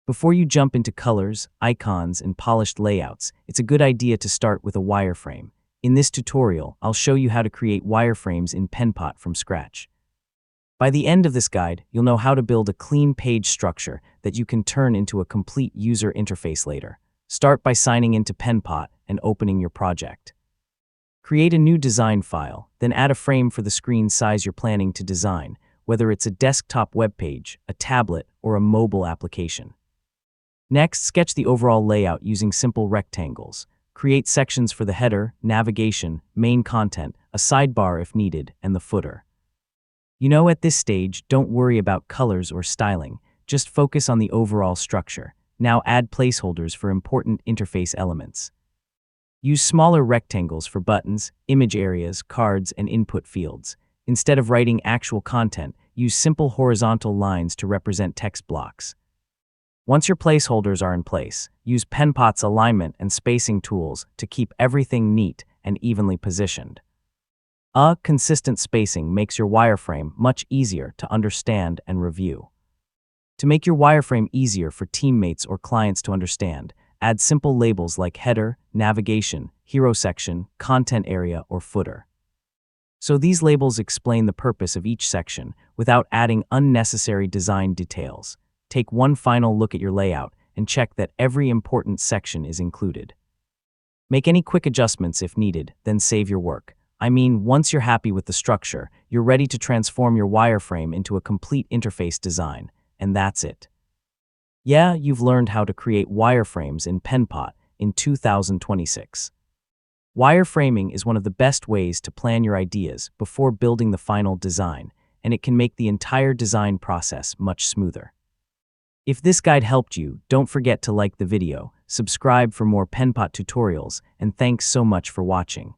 Before you jump into colors, icons, and polished layouts, it's a good idea to start with a wireframe. In this tutorial, I'll show you how to create wireframes in Penpot from scratch. By the end of this guide, you'll know how to build a clean page structure that you can turn into a complete user interface later. Start by signing into Penpot and opening your project. Create a new design file, then add a frame for the screen size you're planning to design, whether it's a desktop web page, a tablet, or a mobile application. Next, sketch the overall layout using simple rectangles. Create sections for the header, navigation, main content, a sidebar if needed, and the footer. At this stage, don't worry about colors or styling, just focus on the overall structure. Now add placeholders for important interface elements. Use smaller rectangles for buttons, image areas, cards, and input fields. Instead of writing actual content, use simple horizontal lines to represent text blocks. Once your placeholders are in place, use Penpot's alignment and spacing tools to keep everything neat and evenly positioned. Consistent spacing makes your wireframe much easier to understand and review. To make your wireframe easier for teammates or clients to understand, add simple labels like header, navigation, hero section, content area, or footer. So these labels explain the purpose of each section without adding unnecessary design details. Take one final look at your layout and check that every important section is included. Make any quick adjustments if needed, then save your work. Once you're happy with the structure, you're ready to transform your wireframe into a complete interface design, and that's it. Yeah, you've learned how to create wireframes in Penpot in 2026. Wireframing is one of the best ways to plan your ideas before building the final design, and it can make the entire design process much smoother. If this guide helped you, don't forget to like the video, subscribe for more Penpot tutorials, and thanks so much for watching.